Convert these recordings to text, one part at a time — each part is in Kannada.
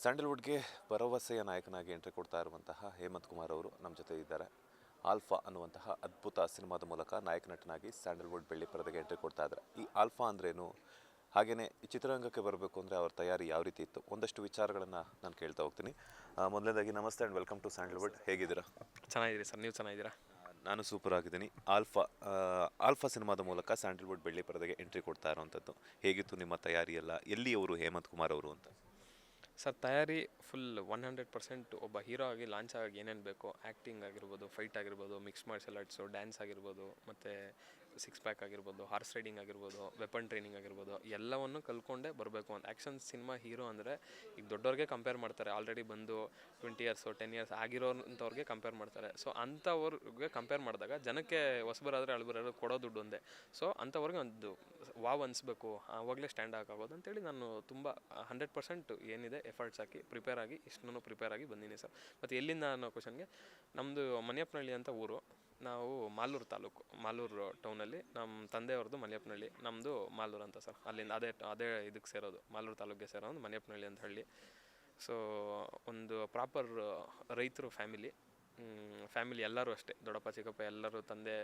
ಸ್ಯಾಂಡಲ್ವುಡ್ಗೆ ಭರವಸೆಯ ನಾಯಕನಾಗಿ ಎಂಟ್ರಿ ಕೊಡ್ತಾ ಇರುವಂತಹ ಹೇಮಂತ್ ಕುಮಾರ್ ಅವರು ನಮ್ಮ ಜೊತೆ ಇದ್ದಾರೆ. ಆಲ್ಫಾ ಅನ್ನುವಂತಹ ಅದ್ಭುತ ಸಿನಿಮಾದ ಮೂಲಕ ನಾಯಕ ನಟನಾಗಿ ಸ್ಯಾಂಡಲ್ವುಡ್ ಬೆಳ್ಳಿ ಪರದೆಗೆ ಎಂಟ್ರಿ ಕೊಡ್ತಾ ಇದ್ದಾರೆ. ಈ ಆಲ್ಫಾ ಅಂದ್ರೇನು, ಹಾಗೆಯೇ ಈ ಚಿತ್ರರಂಗಕ್ಕೆ ಬರಬೇಕು ಅಂದರೆ ಅವ್ರ ತಯಾರಿ ಯಾವ ರೀತಿ ಇತ್ತು, ಒಂದಷ್ಟು ವಿಚಾರಗಳನ್ನು ನಾನು ಕೇಳ್ತಾ ಹೋಗ್ತೀನಿ. ಮೊದಲನೇದಾಗಿ ನಮಸ್ತೆ ಆ್ಯಂಡ್ ವೆಲ್ಕಮ್ ಟು ಸ್ಯಾಂಡಲ್ವುಡ್. ಹೇಗಿದ್ದೀರಾ? ಚೆನ್ನಾಗಿದ್ದೀರಿ ಸರ್, ನೀವು ಚೆನ್ನಾಗಿದ್ದೀರಾ? ನಾನು ಸೂಪರ್ ಆಗಿದ್ದೀನಿ. ಆಲ್ಫಾ ಸಿನಿಮಾದ ಮೂಲಕ ಸ್ಯಾಂಡಲ್ವುಡ್ ಬೆಳ್ಳಿ ಪರದೆಗೆ ಎಂಟ್ರಿ ಕೊಡ್ತಾ ಇರೋವಂಥದ್ದು ಹೇಗಿತ್ತು ನಿಮ್ಮ ತಯಾರಿ ಎಲ್ಲ? ಎಲ್ಲಿ ಅವರು ಹೇಮಂತ್ ಕುಮಾರ್ ಅವರು ಅಂತ? ಸರ್, ತಯಾರಿ ಫುಲ್ 100% ಒಬ್ಬ ಹೀರೋ ಆಗಿ ಲಾಂಚ್ ಆಗಿ ಏನೇನು ಬೇಕೋ, ಆ್ಯಕ್ಟಿಂಗ್ ಆಗಿರ್ಬೋದು, ಫೈಟ್ ಆಗಿರ್ಬೋದು, ಮಿಕ್ಸ್ ಮಾರ್ಷಲ್ ಆರ್ಟ್ಸು, ಡ್ಯಾನ್ಸ್ ಆಗಿರ್ಬೋದು, ಮತ್ತು ಸಿಕ್ಸ್ ಪ್ಯಾಕ್ ಆಗಿರ್ಬೋದು, ಹಾರ್ಸ್ ರೈಡಿಂಗ್ ಆಗಿರ್ಬೋದು, ವೆಪನ್ ಟ್ರೈನಿಂಗ್ ಆಗಿರ್ಬೋದು, ಎಲ್ಲವನ್ನು ಕಲ್ತ್ಕೊಂಡೇ ಬರಬೇಕು ಅಂತ. ಆ್ಯಕ್ಷನ್ ಸಿನಿಮಾ ಹೀರೋ ಅಂದರೆ ಈಗ ದೊಡ್ಡವ್ರಿಗೆ ಕಂಪೇರ್ ಮಾಡ್ತಾರೆ, ಆಲ್ರೆಡಿ ಬಂದು 20 ಇಯರ್ಸು 10 ಇಯರ್ಸ್ ಆಗಿರೋಂಥವ್ರಿಗೆ ಕಂಪೇರ್ ಮಾಡ್ತಾರೆ. ಸೊ ಅಂಥವ್ರಿಗೆ ಕಂಪೇರ್ ಮಾಡಿದಾಗ ಜನಕ್ಕೆ ಹೊಸಬರಾದರೆ ಅಳಬರೋರು ಕೊಡೋ ದುಡ್ಡು ಒಂದೇ. ಸೊ ಅಂಥವ್ರಿಗೆ ಒಂದು ವಾವ್ ಅನಿಸ್ಬೇಕು, ಆವಾಗಲೇ ಸ್ಟ್ಯಾಂಡ್ ಆಗೋದು ಅಂತೇಳಿ ನಾನು ತುಂಬ 100% ಏನಿದೆ ಎಫರ್ಟ್ಸ್ ಹಾಕಿ ಪ್ರಿಪೇರ್ ಆಗಿ ಪ್ರಿಪೇರ್ ಆಗಿ ಬಂದೀನಿ ಸರ್. ಮತ್ತು ಎಲ್ಲಿಂದ ಅನ್ನೋ ಕ್ವಶನ್ಗೆ, ನಮ್ಮದು ಮನೆಯಪ್ಪನಹಳ್ಳಿ ಅಂತ ಊರು. ನಾವು ಮಾಲೂರು ತಾಲೂಕು, ಮಾಲೂರು ಟೌನಲ್ಲಿ. ನಮ್ಮ ತಂದೆಯವ್ರದ್ದು ಮನೆಯಪ್ಪನಹಳ್ಳಿ, ನಮ್ಮದು ಮಾಲೂರು ಅಂತ ಸರ್. ಅಲ್ಲಿಂದ ಅದೇ ಇದಕ್ಕೆ ಸೇರೋದು, ಮಾಲೂರು ತಾಲೂಕಿಗೆ ಸೇರೋದು ಮನೆಯಪ್ಪನಹಳ್ಳಿ ಅಂತ ಹಳ್ಳಿ. ಸೊ ಒಂದು ಪ್ರಾಪರ್ ರೈತರು ಫ್ಯಾಮಿಲಿ ಎಲ್ಲರೂ ಅಷ್ಟೇ, ದೊಡ್ಡಪ್ಪ ಚಿಕ್ಕಪ್ಪ ಎಲ್ಲರೂ, ತಂದೆ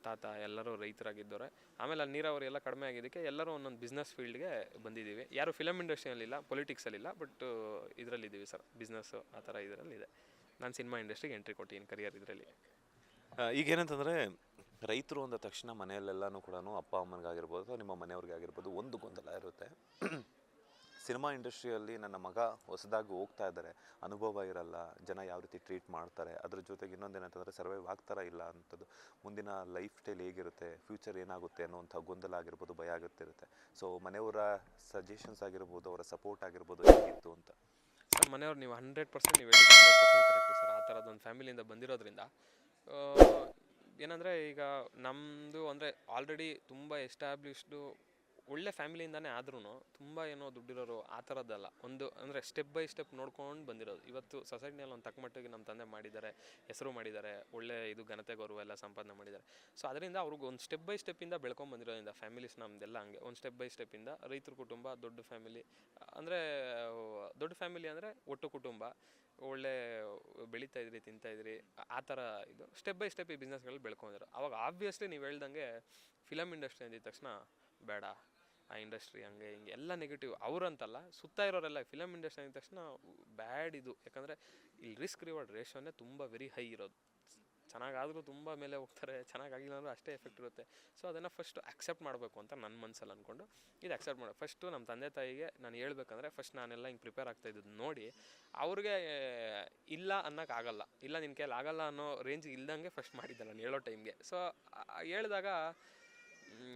ತಾತ ಎಲ್ಲರೂ ರೈತರಾಗಿದ್ದವ್ರೆ. ಆಮೇಲೆ ಅಲ್ಲಿ ನೀರಾವರಿ ಎಲ್ಲ ಕಡಿಮೆ ಆಗಿದ್ದಕ್ಕೆ ಎಲ್ಲರೂ ಒಂದೊಂದು ಬಿಸ್ನೆಸ್ ಫೀಲ್ಡ್ಗೆ ಬಂದಿದ್ದೀವಿ. ಯಾರು ಫಿಲಮ್ ಇಂಡಸ್ಟ್ರಿಯಲ್ಲಿಲ್ಲ, ಪೊಲಿಟಿಕ್ಸಲ್ಲಿಲ್ಲ, ಬಟ್ ಇದರಲ್ಲಿದ್ದೀವಿ ಸರ್, ಬಿಸ್ನೆಸ್ಸು ಆ ಥರ ಇದರಲ್ಲಿದೆ. ನಾನು ಸಿನಿಮಾ ಇಂಡಸ್ಟ್ರಿಗೆ ಎಂಟ್ರಿ ಕೊಟ್ಟಿದ್ದೀನಿ ಕರಿಯರ್ ಇದರಲ್ಲಿ. ಈಗೇನಂತಂದರೆ, ರೈತರು ಅಂದ ತಕ್ಷಣ ಮನೆಯಲ್ಲೆಲ್ಲನೂ ಕೂಡ ಅಪ್ಪ ಅಮ್ಮನಿಗಾಗಿರ್ಬೋದು ಅಥವಾ ನಿಮ್ಮ ಮನೆಯವ್ರಿಗೆ ಆಗಿರ್ಬೋದು ಒಂದು ಗೊಂದಲ ಇರುತ್ತೆ. ಸಿನಿಮಾ ಇಂಡಸ್ಟ್ರಿಯಲ್ಲಿ ನನ್ನ ಮಗ ಹೊಸದಾಗಿ ಹೋಗ್ತಾ ಇದ್ದಾರೆ, ಅನುಭವ ಇರಲ್ಲ, ಜನ ಯಾವ ರೀತಿ ಟ್ರೀಟ್ ಮಾಡ್ತಾರೆ, ಅದ್ರ ಜೊತೆಗೆ ಇನ್ನೊಂದೇನಂತಂದರೆ ಸರ್ವೈವ್ ಆಗ್ತಾರ ಇಲ್ಲ ಅಂಥದ್ದು, ಮುಂದಿನ ಲೈಫ್ ಸ್ಟೈಲ್ ಹೇಗಿರುತ್ತೆ, ಫ್ಯೂಚರ್ ಏನಾಗುತ್ತೆ ಅನ್ನೋವಂಥ ಗೊಂದಲ ಆಗಿರ್ಬೋದು, ಭಯ ಆಗುತ್ತಿರುತ್ತೆ. ಸೊ ಮನೆಯವರ ಸಜೆಷನ್ಸ್ ಆಗಿರ್ಬೋದು, ಅವರ ಸಪೋರ್ಟ್ ಆಗಿರ್ಬೋದು ಹೇಗಿತ್ತು ಅಂತ? ಸರ್, ಮನೆಯವ್ರು ನೀವು 100% ನೀವು ಹೇಳಿದ್ದು 100% ಕರೆಕ್ಟು ಸರ್. ಆ ಥರದೊಂದು ಫ್ಯಾಮಿಲಿಯಿಂದ ಬಂದಿರೋದ್ರಿಂದ ಏನಂದರೆ, ಈಗ ನಮ್ಮದು ಅಂದರೆ ಆಲ್ರೆಡಿ ತುಂಬ ಎಸ್ಟಾಬ್ಲಿಷ್ಡು ಒಳ್ಳೆ ಫ್ಯಾಮಿಲಿಯಿಂದನೇ ಆದ್ರೂ ತುಂಬ ಏನೋ ದುಡ್ಡಿರೋರು ಆ ಥರದ್ದಲ್ಲ. ಒಂದು ಅಂದರೆ ಸ್ಟೆಪ್ ಬೈ ಸ್ಟೆಪ್ ನೋಡ್ಕೊಂಡು ಬಂದಿರೋದು. ಇವತ್ತು ಸೊಸೈಟಿನಲ್ಲಿ ಒಂದು ತಕ್ಕ ಮಟ್ಟಿಗೆ ನಮ್ಮ ತಂದೆ ಮಾಡಿದ್ದಾರೆ, ಹೆಸರು ಮಾಡಿದ್ದಾರೆ, ಒಳ್ಳೆ ಇದು ಘನತೆ ಗೌರವ ಎಲ್ಲ ಸಂಪಾದನೆ ಮಾಡಿದ್ದಾರೆ. ಸೊ ಅದರಿಂದ ಅವ್ರಿಗೆ ಒಂದು ಸ್ಟೆಪ್ ಬೈ ಸ್ಟೆಪ್ಪಿಂದ ಬೆಳ್ಕೊಂಡು ಬಂದಿರೋದ್ರಿಂದ ಫ್ಯಾಮಿಲೀಸ್ ನಮ್ಮದೆಲ್ಲ ಹಂಗೆ ಒಂದು ಸ್ಟೆಪ್ ಬೈ ಸ್ಟೆಪ್ಪಿಂದ ರೈತರ ಕುಟುಂಬ, ದೊಡ್ಡ ಫ್ಯಾಮಿಲಿ. ಅಂದರೆ ದೊಡ್ಡ ಫ್ಯಾಮಿಲಿ ಅಂದರೆ ಒಟ್ಟು ಕುಟುಂಬ, ಒಳ್ಳೆ ಬೆಳೀತಾ ಇದ್ರಿ, ತಿಂತಾಯಿದ್ರಿ, ಆ ಥರ ಇದು ಸ್ಟೆಪ್ ಬೈ ಸ್ಟೆಪ್ ಈ ಬಿಸ್ನೆಸ್ಗಳಲ್ಲಿ ಬೆಳ್ಕೊಂಡಿರೋ. ಅವಾಗ ಆಬ್ವಿಯಸ್ಲಿ ನೀವು ಹೇಳ್ದಂಗೆ ಫಿಲಮ್ ಇಂಡಸ್ಟ್ರಿ ಅಂದಿದ ತಕ್ಷಣ ಬೇಡ, ಆ ಇಂಡಸ್ಟ್ರಿ ಹಂಗೆ ಹಿಂಗೆ ಎಲ್ಲ ನೆಗೆಟಿವ್. ಅವರಂತಲ್ಲ, ಸುತ್ತ ಇರೋರೆಲ್ಲ ಫಿಲಮ್ ಇಂಡಸ್ಟ್ರಿ ಅಂದ ತಕ್ಷಣ ಬ್ಯಾಡ್ ಇದು. ಯಾಕಂದರೆ ಇಲ್ಲಿ ರಿಸ್ಕ್ ರಿವಾರ್ಡ್ ರೇಷೋನೇ ತುಂಬ ವೆರಿ ಹೈ ಇರೋದು. ಚೆನ್ನಾಗಾದರೂ ತುಂಬ ಮೇಲೆ ಹೋಗ್ತಾರೆ, ಚೆನ್ನಾಗಾಗಿಲ್ಲ ಅಂದರೂ ಅಷ್ಟೇ ಎಫೆಕ್ಟ್ ಇರುತ್ತೆ. ಸೊ ಅದನ್ನು ಫಸ್ಟು ಅಕ್ಸೆಪ್ಟ್ ಮಾಡಬೇಕು ಅಂತ ನನ್ನ ಮನಸ್ಸಲ್ಲಿ ಅಂದ್ಕೊಂಡು ಇದು ಅಕ್ಸೆಪ್ಟ್ ಮಾಡಿ ಫಸ್ಟು ನಮ್ಮ ತಂದೆ ತಾಯಿಗೆ ನಾನು ಹೇಳ್ಬೇಕಂದ್ರೆ, ಫಸ್ಟ್ ನಾನೆಲ್ಲ ಹಿಂಗೆ ಪ್ರಿಪೇರ್ ಆಗ್ತಾಯಿದ್ದು ನೋಡಿ ಅವ್ರಿಗೆ ಇಲ್ಲ ಅನ್ನೋಕ್ಕಾಗಲ್ಲ, ಇಲ್ಲ ನಿನ್ನ ಕೈಯಲ್ಲಿ ಆಗಲ್ಲ ಅನ್ನೋ ರೇಂಜಿಗೆ ಇಲ್ದಂಗೆ ಫಸ್ಟ್ ಮಾಡಿದ್ದೆ ನಾನು ಹೇಳೋ ಟೈಮ್ಗೆ. ಸೊ ಹೇಳಿದಾಗ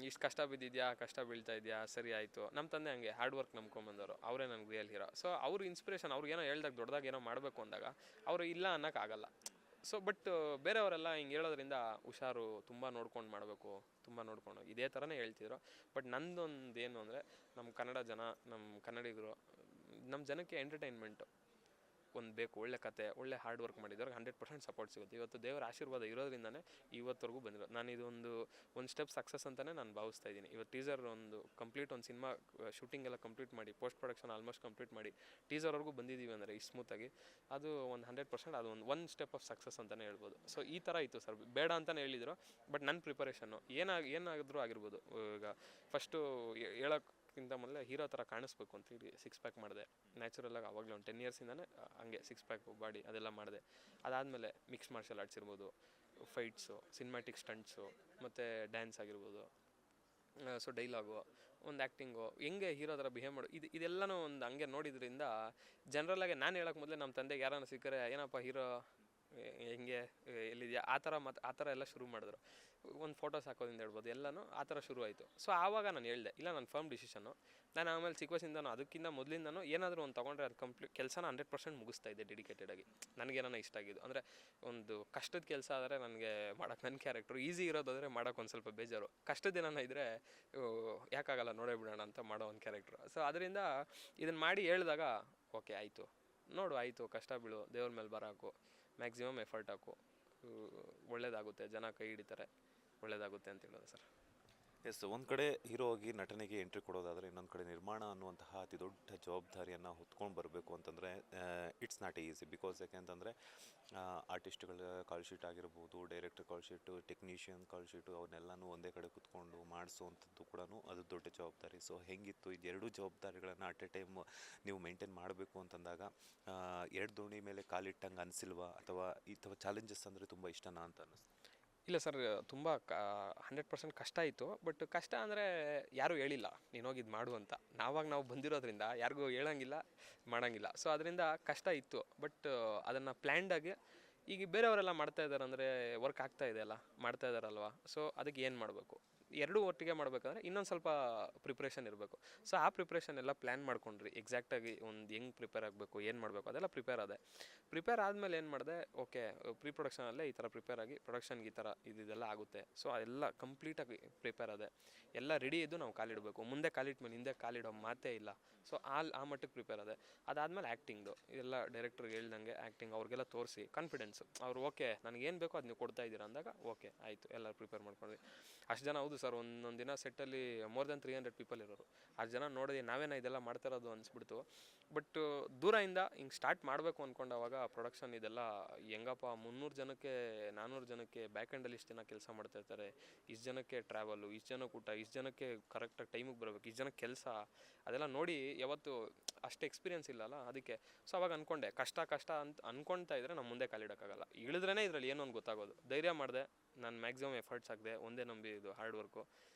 ಇಷ್ಟು ಕಷ್ಟ ಬಿದ್ದಿದ್ಯಾ, ಕಷ್ಟ ಬೀಳ್ತಾ ಇದೆಯಾ, ಸರಿ ಆಯಿತು. ನಮ್ಮ ತಂದೆ ಹಂಗೆ ಹಾರ್ಡ್ ವರ್ಕ್ ನಂಬ್ಕೊಂಬಂದವರು, ಅವರೇ ನನಗೆ ರಿಯಲ್ ಹೀರೋ. ಸೊ ಅವ್ರ ಇನ್ಸ್ಪಿರೇಷನ್, ಅವ್ರಿಗೇನೋ ಹೇಳ್ದಾಗ ದೊಡ್ಡದಾಗಿ ಏನೋ ಮಾಡಬೇಕು ಅಂದಾಗ ಅವರು ಇಲ್ಲ ಅನ್ನೋಕ್ಕಾಗಲ್ಲ. ಸೊ ಬಟ್ ಬೇರೆಯವರೆಲ್ಲ ಹಿಂಗೆ ಹೇಳೋದ್ರಿಂದ ಹುಷಾರು, ತುಂಬ ನೋಡ್ಕೊಂಡು ಮಾಡಬೇಕು, ತುಂಬ ನೋಡ್ಕೊಂಡು ಇದೇ ಥರನೇ ಹೇಳ್ತಿದ್ರು. ಬಟ್ ನಂದೊಂದು ಏನು ಅಂದರೆ, ನಮ್ಮ ಕನ್ನಡ ಜನ, ನಮ್ಮ ಕನ್ನಡಿಗರು, ನಮ್ಮ ಜನಕ್ಕೆ ಎಂಟರ್ಟೈನ್ಮೆಂಟು ಒಂದು ಬೇಕು, ಒಳ್ಳೆ ಕತೆ, ಒಳ್ಳೆ ಹಾರ್ಡ್ ವರ್ಕ್ ಮಾಡಿದವ್ರಿಗೆ 100% ಸಪೋರ್ಟ್ ಸಿಗುತ್ತೆ. ಇವತ್ತು ದೇವರ ಆಶೀರ್ವಾದ ಇರೋದ್ರಿಂದನೇ ಇವತ್ತವರೆಗೂ ಬಂದಿರೋದು. ನಾನು ಇದೊಂದು ಸ್ಟೆಪ್ ಸಕ್ಸಸ್ ಅಂತಲೇ ನಾನು ಭಾವಿಸ್ತಾ ಇದ್ದೀನಿ. ಇವತ್ತು ಟೀಸರ್ ಒಂದು ಸಿನಿಮಾ ಶೂಟಿಂಗ್ ಎಲ್ಲ ಕಂಪ್ಲೀಟ್ ಮಾಡಿ, ಪೋಸ್ಟ್ ಪ್ರೊಡಕ್ಷನ್ ಆಲ್ಮೋಸ್ಟ್ ಕಂಪ್ಲೀಟ್ ಮಾಡಿ ಟೀಸರ್ವರೆಗೂ ಬಂದಿದ್ದೀವಿ ಅಂದರೆ ಇಷ್ಟು ಸ್ಮೂತಾಗಿ, ಅದು ಒಂದು 100% ಅದು ಒಂದು ಸ್ಟೆಪ್ ಆಫ್ ಸಕ್ಸಸ್ ಅಂತಲೇ ಹೇಳ್ಬೋದು. ಸೊ ಈ ಥರ ಇತ್ತು ಸರ್. ಬೇಡ ಅಂತಲೇ ಹೇಳಿದ್ರು, ಬಟ್ ನನ್ನ ಪ್ರಿಪರೇಷನ್ನು ಏನಾದರೂ ಆಗಿರ್ಬೋದು. ಈಗ ಫಸ್ಟು ಹೇಳೋಕ್ಕಿಂತ ಮೊದಲೇ ಹೀರೋ ಥರ ಕಾಣಿಸ್ಬೇಕು ಅಂತೇಳಿ ಸಿಕ್ಸ್ ಪ್ಯಾಕ್ ಮಾಡಿದೆ. ನ್ಯಾಚುರಲಾಗಿ ಆವಾಗಲೇ ಒಂದು 10 ಇಯರ್ಸಿಂದನೇ ಹಂಗೆ ಸಿಕ್ಸ್ ಪ್ಯಾಕು ಬಾಡಿ ಅದೆಲ್ಲ ಮಾಡಿದೆ. ಅದಾದಮೇಲೆ ಮಿಕ್ಸ್ ಮಾರ್ಷಲ್ ಆರ್ಟ್ಸ್ ಇರ್ಬೋದು, ಫೈಟ್ಸು, ಸಿನಿಮ್ಯಾಟಿಕ್ ಸ್ಟಂಟ್ಸು, ಮತ್ತು ಡ್ಯಾನ್ಸ್ ಆಗಿರ್ಬೋದು, ಸೊ ಡೈಲಾಗು, ಒಂದು ಆ್ಯಕ್ಟಿಂಗು, ಹೆಂಗೆ ಹೀರೋ ಥರ ಬಿಹೇವ್ ಮಾಡು, ಇದೆಲ್ಲನೂ ಒಂದು ಹಂಗೆ ನೋಡಿದ್ರಿಂದ ಜನರಲ್ಲಾಗೆ ನಾನು ಹೇಳೋಕ್ಕೆ ಮೊದಲೇ ನಮ್ಮ ತಂದೆಗೆ ಯಾರನ್ನ ಸಿಕ್ಕರೆ, ಏನಪ್ಪ ಹೀರೋ ಹೆಂಗೆ, ಎಲ್ಲಿದೆಯಾ, ಆ ಥರ ಎಲ್ಲ ಶುರು ಮಾಡಿದ್ರು. ಒಂದು ಫೋಟೋಸ್ ಹಾಕೋದ್ರಿಂದ ಹೇಳ್ಬೋದು, ಎಲ್ಲನೂ ಆ ಥರ ಶುರು ಆಯಿತು. ಸೊ ಆವಾಗ ನಾನು ಹೇಳಿದೆ, ಇಲ್ಲ ನನ್ನ ಫರ್ಮ್ ಡಿಸಿಷನ್ನು. ನಾನು ಆಮೇಲೆ ಚಿಕ್ಕ ವಯಸ್ಸಿಂದನೂ ಅದಕ್ಕಿಂತ ಮೊದಲಿಂದನೂ ಏನಾದರೂ ಒಂದು ತೊಗೊಂಡ್ರೆ ಅದು ಕೆಲಸನ 100% ಮುಗಿಸ್ತಾ ಇದ್ದೆ ಡೆಡಿಕೇಟೆಡಾಗಿ. ನನಗೇನೋ ಇಷ್ಟ ಆಗಿದ್ದು ಅಂದರೆ, ಒಂದು ಕಷ್ಟದ ಕೆಲಸ ಆದರೆ ನನಗೆ ಮಾಡೋಕ್ಕೆ ನನ್ನ ಕ್ಯಾರೆಕ್ಟ್ರು, ಈಸಿ ಇರೋದಾದರೆ ಮಾಡೋಕ್ಕೆ ಒಂದು ಸ್ವಲ್ಪ ಬೇಜಾರು, ಕಷ್ಟದ ಏನಾನ ಇದ್ದರೆ ಯಾಕಾಗಲ್ಲ ನೋಡೇ ಬಿಡೋಣ ಅಂತ ಮಾಡೋ ಒಂದು ಕ್ಯಾರೆಕ್ಟ್ರು. ಸೊ ಅದರಿಂದ ಇದನ್ನು ಮಾಡಿ ಹೇಳಿದಾಗ ಓಕೆ ಆಯಿತು, ನೋಡು ಆಯಿತು, ಕಷ್ಟ ಬೀಳು, ದೇವ್ರ ಮೇಲೆ ಬರ ಹಾಕು, ಮ್ಯಾಕ್ಸಿಮಮ್ ಎಫರ್ಟ್ ಹಾಕು, ಒಳ್ಳೇದಾಗುತ್ತೆ, ಜನ ಕೈ ಹಿಡಿತಾರೆ, ಒಳ್ಳೇದಾಗುತ್ತೆ ಅಂತ ಹೇಳೋದು ಸರ್. ಎಸ್, ಒಂದು ಕಡೆ ಹೀರೋ ಆಗಿ ನಟನೆಗೆ ಎಂಟ್ರಿ ಕೊಡೋದಾದರೆ, ಇನ್ನೊಂದು ಕಡೆ ನಿರ್ಮಾಣ ಅನ್ನುವಂತಹ ಅತಿ ದೊಡ್ಡ ಜವಾಬ್ದಾರಿಯನ್ನು ಹೊತ್ಕೊಂಡು ಬರಬೇಕು ಅಂತಂದರೆ ಇಟ್ಸ್ ನಾಟ್ ಈಸಿ. ಬಿಕಾಸ್ ಯಾಕೆಂತಂದರೆ ಆರ್ಟಿಸ್ಟ್ಗಳ ಕಾಲ್ ಶೀಟ್ ಆಗಿರ್ಬೋದು, ಡೈರೆಕ್ಟರ್ ಕಾಲ್ ಶೀಟು, ಟೆಕ್ನಿಷಿಯನ್ ಕಾಲ್ ಶೀಟು, ಅವನ್ನೆಲ್ಲನೂ ಒಂದೇ ಕಡೆ ಕುತ್ಕೊಂಡು ಮಾಡಿಸುವಂಥದ್ದು ಕೂಡ ಅದು ದೊಡ್ಡ ಜವಾಬ್ದಾರಿ. ಸೊ ಹೆಂಗಿತ್ತು ಇದೆರಡೂ ಜವಾಬ್ದಾರಿಗಳನ್ನು ಅಟ್ ಎ ಟೈಮ್ ನೀವು ಮೇಂಟೈನ್ ಮಾಡಬೇಕು ಅಂತಂದಾಗ ಎರಡು ದೋಣಿ ಮೇಲೆ ಕಾಲಿಟ್ಟಂಗೆ ಅನಿಸಿಲ್ವಾ, ಅಥವಾ ಚಾಲೆಂಜಸ್ ಅಂದರೆ ತುಂಬ ಇಷ್ಟನಾ ಅಂತ ಅನ್ನಿಸ್ತು? ಇಲ್ಲ ಸರ್, ತುಂಬ 100% ಕಷ್ಟ ಇತ್ತು. ಬಟ್ ಕಷ್ಟ ಅಂದರೆ ಯಾರೂ ಹೇಳಿಲ್ಲ ನೀನು ಹೋಗಿ ಇದು ಮಾಡು ಅಂತ. ನಾವು ಬಂದಿರೋದ್ರಿಂದ ಯಾರಿಗೂ ಹೇಳಂಗಿಲ್ಲ, ಮಾಡೋಂಗಿಲ್ಲ. ಸೊ ಅದರಿಂದ ಕಷ್ಟ ಇತ್ತು. ಬಟ್ ಅದನ್ನು ಪ್ಲ್ಯಾಂಡಾಗಿ ಈಗ ಬೇರೆಯವರೆಲ್ಲ ಮಾಡ್ತಾ ಇದ್ದಾರೆ ಅಂದರೆ ವರ್ಕ್ ಆಗ್ತಾ ಇದೆ ಅಲ್ಲ, ಮಾಡ್ತಾ ಇದ್ದಾರಲ್ವ. ಸೊ ಅದಕ್ಕೆ ಏನು ಮಾಡಬೇಕು, ಎರಡೂ ಒಟ್ಟಿಗೆ ಮಾಡಬೇಕಂದ್ರೆ ಇನ್ನೊಂದು ಸ್ವಲ್ಪ ಪ್ರಿಪ್ರೇಷನ್ ಇರಬೇಕು. ಸೊ ಆ ಪ್ರಿಪ್ರೇಷನ್ ಎಲ್ಲ ಪ್ಲ್ಯಾನ್ ಮಾಡ್ಕೊಂಡ್ರಿ. ಎಕ್ಸಾಕ್ಟಾಗಿ ಒಂದು ಹೆಂಗೆ ಪ್ರಿಪೇರ್ ಆಗಬೇಕು, ಏನು ಮಾಡಬೇಕು ಅದೆಲ್ಲ ಪ್ರಿಪೇರ್ ಆದಮೇಲೆ ಏನು ಮಾಡಿದೆ, ಓಕೆ ಪ್ರೀ ಪ್ರೊಡಕ್ಷನಲ್ಲೇ ಈ ಥರ ಪ್ರಿಪೇರ್ ಆಗಿ ಪ್ರೊಡಕ್ಷನ್ಗೆ ಈ ಥರ ಇದೆಲ್ಲ ಆಗುತ್ತೆ. ಸೊ ಎಲ್ಲ ಕಂಪ್ಲೀಟಾಗಿ ಪ್ರಿಪೇರ್ ಅದೇ, ಎಲ್ಲ ರೆಡಿ ಇದ್ದು ನಾವು ಕಾಲಿಡಬೇಕು. ಮುಂದೆ ಕಾಲಿಟ್ಮೇಲೆ ಹಿಂದೆ ಕಾಲಿಡೋ ಮಾತೇ ಇಲ್ಲ. ಸೊ ಆ ಮಟ್ಟಕ್ಕೆ ಪ್ರಿಪೇರ್ ಅದೇ. ಅದಾದಮೇಲೆ ಆ್ಯಕ್ಟಿಂಗ್ದು ಇದೆಲ್ಲ ಡೈರೆಕ್ಟ್ರಿಗೆ ಹೇಳ್ದಂಗೆ ಆ್ಯಕ್ಟಿಂಗ್ ಅವ್ರಿಗೆಲ್ಲ ತೋರಿಸಿ ಕಾನ್ಫಿಡೆನ್ಸು, ಅವ್ರು ಓಕೆ ನನಗೇನು ಬೇಕೋ ಅದು ನೀವು ಕೊಡ್ತಾ ಇದ್ದೀರಾ ಅಂದಾಗ ಓಕೆ ಆಯಿತು, ಎಲ್ಲ ಪ್ರಿಪೇರ್ ಮಾಡ್ಕೊಂಡ್ವಿ. ಅಷ್ಟು ಜನ, ಹೌದು ಸರ್, ಒಂದೊಂದು ದಿನ ಸೆಟ್ಟಲ್ಲಿ ಮೋರ್ ದೆನ್ 300 ಪೀಪಲ್ ಇರೋರು. ಅಷ್ಟು ಜನ ನೋಡಿ ನಾವೇನ ಇದೆಲ್ಲ ಮಾಡ್ತಾ ಇರೋದು ಅನಿಸ್ಬಿಡ್ತು. ಬಟ್ ದೂರದಿಂದ ಹಿಂಗೆ ಸ್ಟಾರ್ಟ್ ಮಾಡಬೇಕು ಅಂದ್ಕೊಂಡಾಗ ಪ್ರೊಡಕ್ಷನ್ ಇದೆಲ್ಲ ಹೆಂಗಪ್ಪ 300 ಜನಕ್ಕೆ 400 ಜನಕ್ಕೆ ಬ್ಯಾಕ್ ಎಂಡಲ್ಲಿ ಇಷ್ಟು ಜನ ಕೆಲಸ ಮಾಡ್ತಾಯಿರ್ತಾರೆ, ಇಷ್ಟು ಜನಕ್ಕೆ ಟ್ರಾವೆಲು, ಇಷ್ಟು ಜನಕ್ಕೆ ಊಟ, ಇಷ್ಟು ಜನಕ್ಕೆ ಕರೆಕ್ಟಾಗಿ ಟೈಮಿಗೆ ಬರಬೇಕು, ಇಷ್ಟು ಜನಕ್ಕೆ ಕೆಲಸ, ಅದೆಲ್ಲ ನೋಡಿ ಯಾವತ್ತು ಅಷ್ಟು ಎಕ್ಸ್ಪೀರಿಯನ್ಸ್ ಇಲ್ಲಲ್ಲ ಅದಕ್ಕೆ. ಸೊ ಅವಾಗ ಅಂದ್ಕೊಂಡೆ ಕಷ್ಟ ಅಂತ ಅಂದ್ಕೊಳ್ತಾ ಇದ್ರೆ ನಾವು ಮುಂದೆ ಕಾಲಿಡೋಕ್ಕಾಗಲ್ಲ. ಇಳಿದ್ರೇ ಇದರಲ್ಲಿ ಏನೋ ಒಂದು ಗೊತ್ತಾಗೋದು. ಧೈರ್ಯ ಮಾಡಿದೆ, ನಾನು ಮ್ಯಾಕ್ಸಿಮಮ್ ಎಫರ್ಟ್ಸ್ ಹಾಕಿದೆ, ಒಂದೇ ನಂಬಿ ಇದು ಹಾರ್ಡ್ ವರ್ಕು,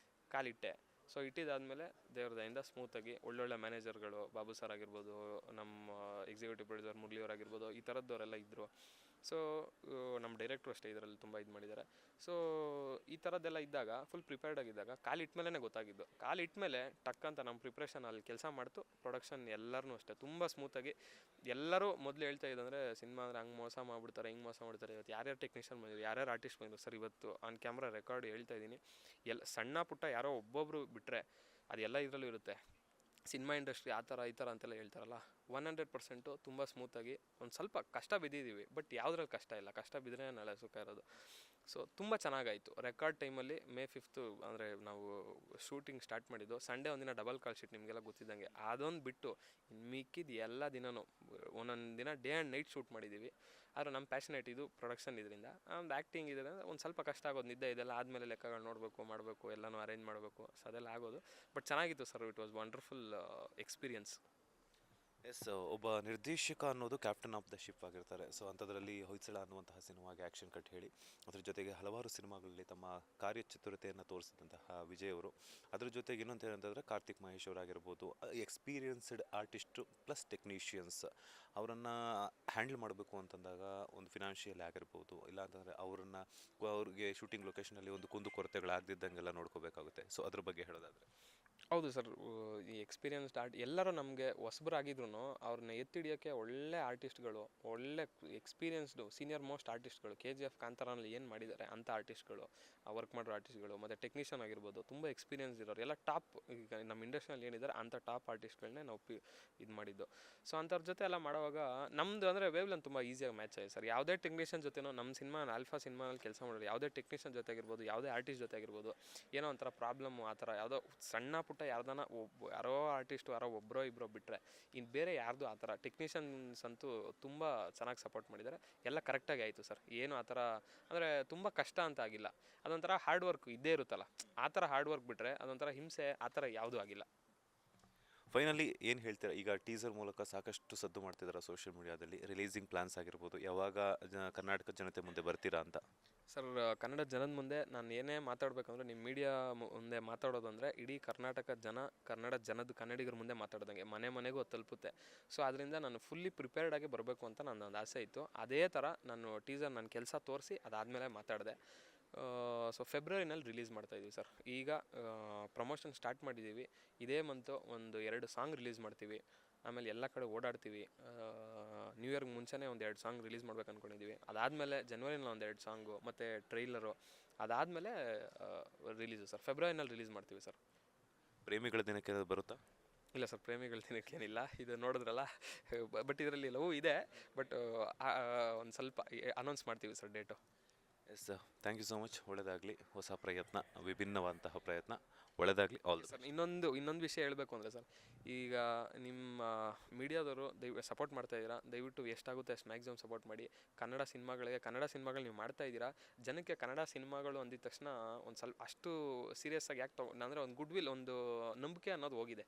ಕಾಲಿಟ್ಟೆ. ಸೊ ಇಟ್ಟಿದ್ದಾದಮೇಲೆ ದೇವ್ರ ದಯಿಂದ ಸ್ಮೂತಾಗಿ ಒಳ್ಳೊಳ್ಳೆ ಮ್ಯಾನೇಜರ್ಗಳು, ಬಾಬು ಸರ್ ಆಗಿರ್ಬೋದು, ನಮ್ಮ ಎಕ್ಸಿಕ್ಯೂಟಿವ್ ಪ್ರೊಡ್ಯೂಸರ್ ಮುರಳಿಯವ್ರು ಆಗಿರ್ಬೋದು, ಈ ಥರದ್ದವರೆಲ್ಲ ಇದ್ದರು. ಸೊ ನಮ್ಮ ಡೈರೆಕ್ಟ್ರು ಅಷ್ಟೇ ಇದರಲ್ಲಿ ತುಂಬ ಇದು ಮಾಡಿದ್ದಾರೆ. ಸೊ ಈ ಥರದ್ದೆಲ್ಲ ಇದ್ದಾಗ ಫುಲ್ ಪ್ರಿಪೇರ್ಡ್ ಆಗಿದ್ದಾಗ ಕಾಲಿಟ್ಮೇಲೆ ಗೊತ್ತಾಗಿದ್ದು. ಕಾಲಿಟ್ಮೇಲೆ ಟಕ್ಕಂತ ನಮ್ಮ ಪ್ರಿಪ್ರೇಷನ್ ಅಲ್ಲಿ ಕೆಲಸ ಮಾಡ್ತು. ಪ್ರೊಡಕ್ಷನ್ ಎಲ್ಲರೂ ಅಷ್ಟೇ ತುಂಬ ಸ್ಮೂತಾಗಿ. ಎಲ್ಲರೂ ಮೊದಲು ಹೇಳ್ತಾ ಇದ್ದಂದರೆ ಸಿನಿಮಾ ಅಂದರೆ ಹಂಗೆ ಮೋಸ ಮಾಡಿಬಿಡ್ತಾರೆ, ಹಿಂಗೆ ಮೋಸ ಮಾಡ್ತಾರೆ. ಇವತ್ತು ಯಾರ್ಯಾರು ಟೆಕ್ನಿಷಿಯನ್ ಬಂದಿದ್ರು, ಯಾರ್ಯಾರು ಆರ್ಟಿಸ್ಟ್ ಬಂದರು ಸರ್, ಇವತ್ತು ಆನ್ ಕ್ಯಾಮ್ರಾ ರೆಕಾರ್ಡ್ ಹೇಳ್ತಾ ಇದ್ದೀನಿ, ಎಲ್ಲ ಸಣ್ಣ ಪುಟ್ಟ ಯಾರೋ ಒಬ್ಬೊಬ್ಬರು ಬಿಟ್ಟರೆ ಅದೆಲ್ಲ ಇದರಲ್ಲೂ ಇರುತ್ತೆ. ಸಿನಿಮಾ ಇಂಡಸ್ಟ್ರಿ ಆ ಥರ ಈ ಥರ ಅಂತೆಲ್ಲ ಹೇಳ್ತಾರಲ್ಲ, 100% ತುಂಬ ಸ್ಮೂತಾಗಿ. ಒಂದು ಸ್ವಲ್ಪ ಕಷ್ಟ ಬಿದ್ದಿದ್ದೀವಿ, ಬಟ್ ಯಾವುದ್ರಲ್ಲಿ ಕಷ್ಟ ಇಲ್ಲ, ಕಷ್ಟ ಬಿದ್ದರೆ ನಾಳೆ ಸುಖ ಇರೋದು. ಸೊ ತುಂಬ ಚೆನ್ನಾಗಾಯಿತು. ರೆಕಾರ್ಡ್ ಟೈಮಲ್ಲಿ May 5 ಅಂದರೆ ನಾವು ಶೂಟಿಂಗ್ ಸ್ಟಾರ್ಟ್ ಮಾಡಿದ್ದು. ಸಂಡೇ ಒಂದಿನ ಡಬಲ್ ಕಾಲ್ ಶೀಟ್ ನಿಮಗೆಲ್ಲ ಗೊತ್ತಿದ್ದಂಗೆ. ಅದೊಂದು ಬಿಟ್ಟು ಇನ್ನು ಮಿಕ್ಕಿದ್ದು ಎಲ್ಲ ದಿನವೂ ಒಂದೊಂದು ದಿನ ಡೇ ಆ್ಯಂಡ್ ನೈಟ್ ಶೂಟ್ ಮಾಡಿದ್ದೀವಿ. ಆದರೆ ನಮ್ಮ ಪ್ಯಾಷನೇಟ್ ಇದು ಪ್ರೊಡಕ್ಷನ್ ಇದರಿಂದ. ಒಂದು ಆ್ಯಕ್ಟಿಂಗ್ ಇದೆ ಅಂದರೆ ಒಂದು ಸ್ವಲ್ಪ ಕಷ್ಟ ಆಗೋದು. ನಿದ್ದೆ ಇದೆಲ್ಲ ಆದಮೇಲೆ ಲೆಕ್ಕಗಳು ಮಾಡಬೇಕು, ಎಲ್ಲನೂ ಅರೇಂಜ್ ಮಾಡಬೇಕು. ಸೊ ಅದೆಲ್ಲ ಆಗೋದು. ಬಟ್ ಚೆನ್ನಾಗಿತ್ತು sir, it was wonderful experience. Yes, ಒಬ್ಬ ನಿರ್ದೇಶಕ ಅನ್ನೋದು ಕ್ಯಾಪ್ಟನ್ ಆಫ್ ದ ಶಿಪ್ ಆಗಿರ್ತಾರೆ. ಸೊ ಅಂಥದ್ರಲ್ಲಿ ಹೊಯ್ಸಳ ಅನ್ನುವಂತಹ ಸಿನಿಮಾಗೆ ಆ್ಯಕ್ಷನ್ ಕಟ್ ಹೇಳಿ, ಅದ್ರ ಜೊತೆಗೆ ಹಲವಾರು ಸಿನಿಮಾಗಳಲ್ಲಿ ತಮ್ಮ ಕಾರ್ಯಚತುರತೆಯನ್ನು ತೋರಿಸಿದಂತಹ ವಿಜಯ್ ಅವರು. ಅದ್ರ ಜೊತೆಗೆ ಇನ್ನೊಂದು ಏನಂತಂದರೆ ಕಾರ್ತಿಕ್ ಮಹೇಶ್ ಅವರಾಗಿರ್ಬೋದು, ಎಕ್ಸ್ಪೀರಿಯನ್ಸ್ಡ್ ಆರ್ಟಿಸ್ಟು ಪ್ಲಸ್ ಟೆಕ್ನಿಷಿಯನ್ಸ್. ಅವರನ್ನು ಹ್ಯಾಂಡಲ್ ಮಾಡಬೇಕು ಅಂತಂದಾಗ ಒಂದು ಫಿನಾನ್ಷಿಯಲ್ ಆಗಿರ್ಬೋದು, ಇಲ್ಲಾಂತಂದರೆ ಅವ್ರಿಗೆ ಶೂಟಿಂಗ್ ಲೊಕೇಶನಲ್ಲಿ ಒಂದು ಕುಂದುಕೊರತೆಗಳಾಗದಿದ್ದಂಗೆಲ್ಲ ನೋಡ್ಕೋಬೇಕಾಗುತ್ತೆ. ಸೊ ಅದ್ರ ಬಗ್ಗೆ ಹೇಳೋದಾದರೆ? ಹೌದು ಸರ್, ಈ ಎಕ್ಸ್ಪೀರಿಯನ್ಸ್ಡ್ ಎಲ್ಲರೂ ನಮಗೆ ಹೊಸಬರಾಗಿದ್ರು ಅವ್ರನ್ನ ಎತ್ತಿಡಿಯೋಕ್ಕೆ ಒಳ್ಳೆ ಆರ್ಟಿಸ್ಟ್ಗಳು, ಒಳ್ಳೆ ಎಕ್ಸ್ಪೀರಿಯನ್ಸ್ಡು ಸೀನಿಯರ್ ಮೋಸ್ಟ್ ಆರ್ಟಿಸ್ಟ್ಗಳು, KGF ಕಾಂತಾರಲ್ಲಿ ಏನು ಮಾಡಿದ್ದಾರೆ ಅಂಥ ಆರ್ಟಿಸ್ಟ್ಗಳು, ವರ್ಕ್ ಮಾಡೋ ಆರ್ಟಿಸ್ಟ್ಗಳು, ಮತ್ತು ಟೆಕ್ನಿಷಿಯನ್ ಆಗಿರ್ಬೋದು, ತುಂಬ ಎಕ್ಸ್ಪೀರಿಯನ್ಸ್ ಇರೋರು ಎಲ್ಲ ಟಾಪ್. ಈಗ ನಮ್ಮ ಇಂಡಸ್ಟ್ರಿಯಲ್ಲಿ ಏನಿದ್ದಾರೆ ಅಂಥ ಟಾಪ್ ಆರ್ಟಿಸ್ಟ್ಗಳನ್ನೇ ನಾವು ಇದು ಮಾಡಿದ್ದು. ಸೊ ಅಂಥವ್ರ ಜೊತೆ ಎಲ್ಲ ಮಾಡುವಾಗ ನಮ್ಮದು ಅಂದರೆ ವೇವ್ಲೆಂತ್ ತುಂಬ ಈಸಿಯಾಗಿ ಮ್ಯಾಚ್ ಆಗಿದೆ ಸರ್. ಯಾವುದೇ ಟೆಕ್ನಿಷಿಯನ್ ಜೊತೆನೋ ನಮ್ಮ ಸಿನಿಮಾ ಆಲ್ಫಾ ಸಿನಿಮಾನಲ್ಲಿ ಕೆಲಸ ಮಾಡೋರು ಯಾವುದೇ ಟೆಕ್ನಿಷಿಯನ್ ಜೊತೆ ಆಗಿರ್ಬೋದು, ಯಾವುದೇ ಆರ್ಟಿಸ್ಟ್ ಜೊತೆ ಆಗಿರ್ಬೋದು, ಏನೋ ಒಂಥರ ಪ್ರಾಬ್ಲಮ್ಮು ಆ ಥರ ಯಾವುದೋ ಸಣ್ಣ ಪುಟ್ಟ ಯಾರೋ ಆರ್ಟಿಸ್ಟು ಯಾರೋ ಒಬ್ಬರೋ ಇಬ್ಬರೋ ಬಿಟ್ಟರೆ ಇನ್ನು ಬೇರೆ ಯಾರ್ದು ಆ ಥರ ಟೆಕ್ನಿಷಿಯನ್ಸ್ ಅಂತೂ ತುಂಬ ಚೆನ್ನಾಗಿ ಸಪೋರ್ಟ್ ಮಾಡಿದ್ದಾರೆ. ಎಲ್ಲ ಕರೆಕ್ಟಾಗಿ ಆಯಿತು ಸರ್. ಏನು ಆ ಥರ ಅಂದರೆ ತುಂಬ ಕಷ್ಟ ಅಂತ ಆಗಿಲ್ಲ. ಅದೊಂಥರ ಹಾರ್ಡ್ ವರ್ಕ್ ಇದ್ದೇ ಇರುತ್ತಲ್ಲ, ಆ ಥರ ಹಾರ್ಡ್ ವರ್ಕ್ ಬಿಟ್ಟರೆ ಅದೊಂಥರ ಹಿಂಸೆ ಆ ಥರ ಯಾವುದೂ ಆಗಿಲ್ಲ. ಫೈನಲಿ ಏನು ಹೇಳ್ತೀರಾ? ಈಗ ಟೀಸರ್ ಮೂಲಕ ಸಾಕಷ್ಟು ಸದ್ದು ಮಾಡ್ತಿದ್ದಾರೆ ಸೋಷಿಯಲ್ ಮೀಡಿಯಾದಲ್ಲಿ. ರಿಲೀಸಿಂಗ್ ಪ್ಲಾನ್ಸ್ ಆಗಿರ್ಬೋದು, ಯಾವಾಗ ಕರ್ನಾಟಕ ಜನತೆ ಮುಂದೆ ಬರ್ತೀರಾ ಅಂತ? ಸರ್, ಕನ್ನಡ ಜನದ ಮುಂದೆ ನಾನು ಏನೇ ಮಾತಾಡಬೇಕಂದ್ರೆ ನಿಮ್ಮ ಮೀಡಿಯಾ ಮುಂದೆ ಮಾತಾಡೋದು ಅಂದರೆ ಇಡೀ ಕರ್ನಾಟಕ ಜನ, ಕನ್ನಡಿಗರ ಮುಂದೆ ಮಾತಾಡ್ದಂಗೆ ಮನೆಗೂ ಅದು ತಲುಪುತ್ತೆ. ಸೊ ಅದರಿಂದ ನಾನು ಫುಲ್ಲಿ ಪ್ರಿಪೇರ್ಡಾಗಿ ಬರಬೇಕು ಅಂತ ನನ್ನೊಂದು ಆಸೆ ಇತ್ತು. ಅದೇ ಥರ ನಾನು ಟೀಸರ್ ನನ್ನ ಕೆಲಸ ತೋರಿಸಿ ಅದಾದಮೇಲೆ ಮಾತಾಡಿದೆ. ಸೊ ಫೆಬ್ರವರಿನಲ್ಲಿ ರಿಲೀಸ್ ಮಾಡ್ತಾಯಿದ್ದೀವಿ ಸರ್. ಈಗ ಪ್ರಮೋಷನ್ ಸ್ಟಾರ್ಟ್ ಮಾಡಿದ್ದೀವಿ. ಇದೇ ಮಂತು ಒಂದು 2 ಸಾಂಗ್ ರಿಲೀಸ್ ಮಾಡ್ತೀವಿ. ಆಮೇಲೆ ಎಲ್ಲ ಕಡೆ ಓಡಾಡ್ತೀವಿ. ನ್ಯೂ ಇಯರ್ಗೆ ಮುಂಚೆನೇ ಒಂದು 2 ಸಾಂಗ್ ರಿಲೀಸ್ ಮಾಡ್ಬೇಕು ಅಂದ್ಕೊಂಡಿದ್ದೀವಿ. ಅದಾದಮೇಲೆ ಜನವರಿನಲ್ಲಿ ಒಂದು 2 ಸಾಂಗು ಮತ್ತು ಟ್ರೈಲರು. ಅದಾದಮೇಲೆ ರಿಲೀಸು ಸರ್. ಫೆಬ್ರವರಿನಲ್ಲಿ ರಿಲೀಸ್ ಮಾಡ್ತೀವಿ ಸರ್. ಪ್ರೇಮಿಗಳ ದಿನಕ್ಕೆ ಬರುತ್ತಾ? ಇಲ್ಲ ಸರ್, ಪ್ರೇಮಿಗಳ ದಿನಕ್ಕೇನಿಲ್ಲ. ಇದು ನೋಡಿದ್ರಲ್ಲ, ಬಟ್ ಇದರಲ್ಲಿ ಲವ್ ಇದೆ. ಬಟ್ ಒಂದು ಸ್ವಲ್ಪ ಅನೌನ್ಸ್ ಮಾಡ್ತೀವಿ sir date. Yes, thank you so much. ಒಳ್ಳೆಯದಾಗಲಿ. ಹೊಸ ಪ್ರಯತ್ನ, ವಿಭಿನ್ನವಾದಂತಹ ಪ್ರಯತ್ನ. ಒಳ್ಳೆದಾಗಲಿ. ಆಲ್ ದಿ ಸರ್ ಇನ್ನೊಂದು ವಿಷಯ ಹೇಳಬೇಕು ಅಂದರೆ ಸರ್, ಈಗ ನಿಮ್ಮ ಮೀಡಿಯಾದವರು ಸಪೋರ್ಟ್ ಮಾಡ್ತಾ ಇದ್ದೀರಾ, ದಯವಿಟ್ಟು ಎಷ್ಟಾಗುತ್ತೆ ಅಷ್ಟು ಮ್ಯಾಕ್ಸಿಮಮ್ ಸಪೋರ್ಟ್ ಮಾಡಿ. ಕನ್ನಡ ಸಿನಿಮಾಗಳು ನೀವು ಮಾಡ್ತಾ ಇದ್ದೀರಾ. ಜನಕ್ಕೆ ಕನ್ನಡ ಸಿನಿಮಾಗಳು ಅಂದಿದ ತಕ್ಷಣ ಒಂದು ಸ್ವಲ್ಪ ಅಷ್ಟು ಸೀರಿಯಸ್ ಆಗಿ ಯಾಕೆ ಅಂದರೆ ಒಂದು ಗುಡ್ ವಿಲ್, ಒಂದು ನಂಬಿಕೆ ಅನ್ನೋದು ಹೋಗಿದೆ.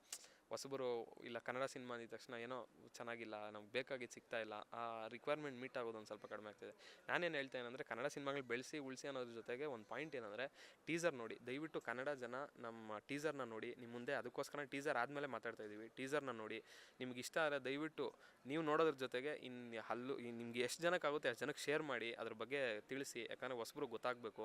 ಹೊಸಬರು ಇಲ್ಲ ಕನ್ನಡ ಸಿನಿಮಾ ಅಂದಿದ ತಕ್ಷಣ ಏನೋ ಚೆನ್ನಾಗಿಲ್ಲ, ನಮ್ಗೆ ಬೇಕಾಗಿದ್ದು ಸಿಗ್ತಾ ಇಲ್ಲ, ಆ ರಿಕ್ವೈರ್ಮೆಂಟ್ ಮೀಟ್ ಆಗೋದು ಒಂದು ಸ್ವಲ್ಪ ಕಡಿಮೆ ಆಗ್ತಿದೆ. ನಾನೇನು ಹೇಳ್ತೇನೆ ಅಂದರೆ ಕನ್ನಡ ಸಿನಿಮಾಗಳು ಬೆಳೆಸಿ ಉಳಿಸಿ ಅನ್ನೋದ್ರ ಜೊತೆಗೆ ಒಂದು ಪಾಯಿಂಟ್ ಏನಂದರೆ ಟೀಸರ್ ನೋಡಿ. ದಯವಿಟ್ಟು ಕನ್ನಡ ಜನ ನಮ್ಮ ಟೀಸರ್ನ ನೋಡಿ. ನಿಮ್ಮ ಮುಂದೆ ಅದಕ್ಕೋಸ್ಕರ ಟೀಸರ್ ಆದಮೇಲೆ ಮಾತಾಡ್ತಾ ಇದ್ದೀವಿ. ಟೀಸರ್ನ ನೋಡಿ, ನಿಮ್ಗೆ ಇಷ್ಟ ಆದರೆ ದಯವಿಟ್ಟು ನೀವು ನೋಡೋದ್ರ ಜೊತೆಗೆ ನಿಮ್ಗೆ ಎಷ್ಟು ಜನಕ್ಕಾಗುತ್ತೆ ಅಷ್ಟು ಜನಕ್ಕೆ ಶೇರ್ ಮಾಡಿ, ಅದ್ರ ಬಗ್ಗೆ ತಿಳಿಸಿ. ಯಾಕಂದರೆ ಹೊಸಬ್ರು ಗೊತ್ತಾಗಬೇಕು.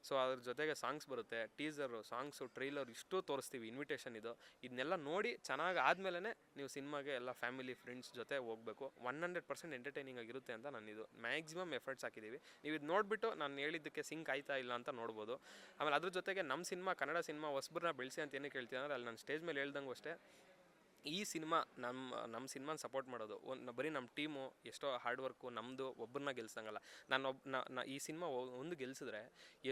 ಸೊ ಅದ್ರ ಜೊತೆಗೆ ಸಾಂಗ್ಸ್ ಬರುತ್ತೆ, ಟೀಸರು, ಸಾಂಗ್ಸು, ಟ್ರೈಲರ್ ಇಷ್ಟು ತೋರಿಸ್ತೀವಿ. ಇನ್ವಿಟೇಷನ್ ಇದನ್ನೆಲ್ಲ ನೋಡಿ ಚೆನ್ನಾಗಿ ಆದಮೇಲೆ ನೀವು ಸಿನಿಮಾಗೆ ಎಲ್ಲ ಫ್ಯಾಮಿಲಿ ಫ್ರೆಂಡ್ಸ್ ಜೊತೆ ಹೋಗಬೇಕು. 100% ಎಂಟರ್ಟೈನಿಂಗ್ ಆಗಿರುತ್ತೆ ಅಂತ ನಾನು ಮ್ಯಾಕ್ಸಿಮಮ್ ಎಫರ್ಟ್ಸ್ ಹಾಕಿದ್ದೀವಿ. ನೀವು ಇದು ನೋಡಿಬಿಟ್ಟು ನಾನು ಹೇಳಿದ್ದಕ್ಕೆ ಸಿಂಕ್ ಆಯ್ತಾ ಇಲ್ಲ ಅಂತ ನೋಡ್ಬೋದು. ಆಮೇಲೆ ಅದ್ರ ಜೊತೆಗೆ ನಮ್ಮ ಸಿನಿಮಾ, ಕನ್ನಡ ಸಿನಿಮಾ ಹೊಸಬ್ರನ್ನ ಬೆಳೆಸಿ ಅಂತ ಏನಕ್ಕೆ ಹೇಳ್ತೀನಿ ಅಂದರೆ, ಅಲ್ಲಿ ನಾನು ಸ್ಟೇಜ್ ಮೇಲೆ ಹೇಳ್ದಂಗೂ ಅಷ್ಟೇ, ಈ ಸಿನಿಮಾ ನಮ್ಮ ಸಿನಿಮಾನ ಸಪೋರ್ಟ್ ಮಾಡೋದು ಬರೀ ನಮ್ಮ ಟೀಮು ಎಷ್ಟೋ ಹಾರ್ಡ್ ವರ್ಕು ನಮ್ಮದು ಒಬ್ಬರನ್ನ ಗೆಲ್ಸಂಗಲ್ಲ. ಈ ಸಿನಿಮಾ ಒಂದು ಗೆಲ್ಸಿದ್ರೆ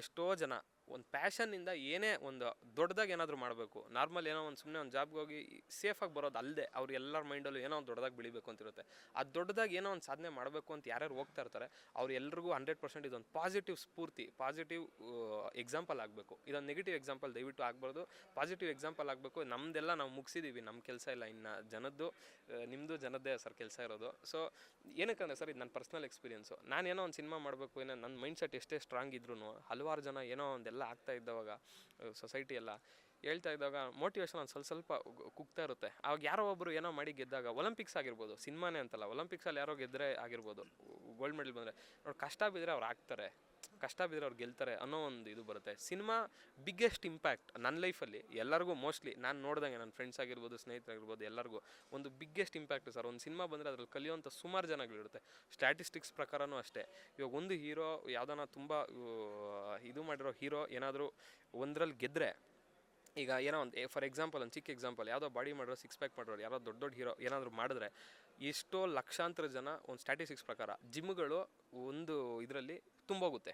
ಎಷ್ಟೋ ಜನ ಒಂದು ಪ್ಯಾಷನ್ನಿಂದ ಏನೇ ಒಂದು ದೊಡ್ಡದಾಗಿ ಏನಾದರೂ ಮಾಡಬೇಕು. ನಾರ್ಮಲ್ ಏನೋ ಒಂದು ಸುಮ್ಮನೆ ಒಂದು ಜಾಬ್ಗೆ ಹೋಗಿ ಸೇಫಾಗಿ ಬರೋದು ಅಲ್ಲದೆ ಅವ್ರು ಎಲ್ಲರ ಮೈಂಡಲ್ಲೂ ಏನೋ ಒಂದು ದೊಡ್ಡದಾಗಿ ಬೆಳಿಬೇಕು ಅಂತಿರುತ್ತೆ. ಅದು ದೊಡ್ಡದಾಗಿ ಏನೋ ಒಂದು ಸಾಧನೆ ಮಾಡಬೇಕು ಅಂತ ಯಾರ್ಯಾರು ಹೋಗ್ತಾ ಇರ್ತಾರೆ ಅವ್ರು ಎಲ್ರಿಗೂ 100% ಇದೊಂದು ಪಾಸಿಟಿವ್ ಸ್ಫೂರ್ತಿ, ಪಾಸಿಟಿವ್ ಎಕ್ಸಾಂಪಲ್ ಆಗಬೇಕು. ಇದೊಂದು ನೆಗೆಟಿವ್ ಎಕ್ಸಾಂಪಲ್ ದಯವಿಟ್ಟು ಆಗಬಾರ್ದು, ಪಾಸಿಟಿವ್ ಎಕ್ಸಾಂಪಲ್ ಆಗಬೇಕು. ನಮ್ಮದೆಲ್ಲ ನಾವು ಮುಗಿಸಿದ್ದೀವಿ, ನಮ್ಮ ಕೆಲಸ ಇಲ್ಲ ಇನ್ನು ಜನದ್ದು, ನಿಮ್ಮದು ಜನದ್ದೇ ಸರ್ ಕೆಲಸ ಇರೋದು. ಸೊ ಏನಕ್ಕಂದ್ರೆ ಸರ್, ಇದು ನನ್ನ ಪರ್ಸ್ನಲ್ ಎಕ್ಸ್ಪೀರಿಯೆನ್ಸು. ನಾನೇನೋ ಒಂದು ಸಿನಿಮಾ ಮಾಡಬೇಕು, ಏನೋ ನನ್ನ ಮೈಂಡ್ ಸೆಟ್ ಎಷ್ಟೇ ಸ್ಟ್ರಾಂಗ್ ಇದ್ರೂ ಹಲವಾರು ಜನ ಏನೋ ಒಂದೆಲ್ಲ ಆಗ್ತಾ ಇದ್ದವಾಗ ಸೊಸೈಟಿ ಎಲ್ಲ ಹೇಳ್ತಾ ಇದ್ದಾಗ ಮೋಟಿವೇಶನ್ ಒಂದು ಸ್ವಲ್ಪ ಕುಗ್ತಾ ಇರುತ್ತೆ. ಅವಾಗ ಯಾರೋ ಒಬ್ಬರು ಏನೋ ಮಾಡಿ ಗೆದ್ದಾಗ, ಒಲಿಂಪಿಕ್ಸ್ ಆಗಿರ್ಬೋದು, ಸಿನಿಮಾನೇ ಅಂತಲ್ಲ, ಒಲಿಂಪಿಕ್ಸಲ್ಲಿ ಯಾರೋ ಗೆದ್ದರೆ ಆಗಿರ್ಬೋದು, ಗೋಲ್ಡ್ ಮೆಡಲ್ ಬಂದರೆ ನೋಡಿ, ಕಷ್ಟ ಬಿದ್ದರೆ ಅವ್ರು ಆಗ್ತಾರೆ, ಕಷ್ಟ ಬಿದ್ದರೆ ಅವ್ರು ಗೆಲ್ತಾರೆ ಅನ್ನೋ ಒಂದು ಇದು ಬರುತ್ತೆ. ಸಿನಿಮಾ ಬಿಗ್ಗೆಸ್ಟ್ ಇಂಪ್ಯಾಕ್ಟ್ ನನ್ನ ಲೈಫಲ್ಲಿ ಎಲ್ಲರಿಗೂ, ಮೋಸ್ಟ್ಲಿ ನಾನು ನೋಡ್ದಂಗೆ ನನ್ನ ಫ್ರೆಂಡ್ಸ್ ಆಗಿರ್ಬೋದು, ಸ್ನೇಹಿತರಾಗಿರ್ಬೋದು, ಎಲ್ಲರಿಗೂ ಒಂದು ಬಿಗ್ಗೆಸ್ಟ್ ಇಂಪ್ಯಾಕ್ಟು ಸರ್. ಒಂದು ಸಿನಿಮಾ ಬಂದರೆ ಅದ್ರಲ್ಲಿ ಕಲಿಯುವಂಥ ಸುಮಾರು ಜನಗಳಿರುತ್ತೆ. ಸ್ಟ್ಯಾಟಿಸ್ಟಿಕ್ಸ್ ಪ್ರಕಾರನೂ ಅಷ್ಟೇ. ಇವಾಗ ಒಂದು ಹೀರೋ ಯಾವುದಾನ ತುಂಬ ಇದು ಮಾಡಿರೋ ಹೀರೋ ಏನಾದರೂ ಒಂದರಲ್ಲಿ ಗೆದ್ದರೆ, ಈಗ ಏನೋ ಒಂದು ಫಾರ್ ಎಕ್ಸಾಂಪಲ್, ಒಂದು ಚಿಕ್ಕ ಎಕ್ಸಾಂಪಲ್, ಯಾವುದೋ ಬಾಡಿ ಮಾಡಿರೋ, ಸಿಕ್ಸ್ ಪ್ಯಾಕ್ ಮಾಡಿರೋರು ಯಾರೋ ದೊಡ್ಡ ಹೀರೋ ಏನಾದರೂ ಮಾಡಿದ್ರೆ ಎಷ್ಟೋ ಲಕ್ಷಾಂತರ ಜನ ಒಂದು ಸ್ಟ್ಯಾಟಿಸ್ಟಿಕ್ಸ್ ಪ್ರಕಾರ ಜಿಮ್ಗಳು ಒಂದು ಇದರಲ್ಲಿ ತುಂಬೋಗುತ್ತೆ.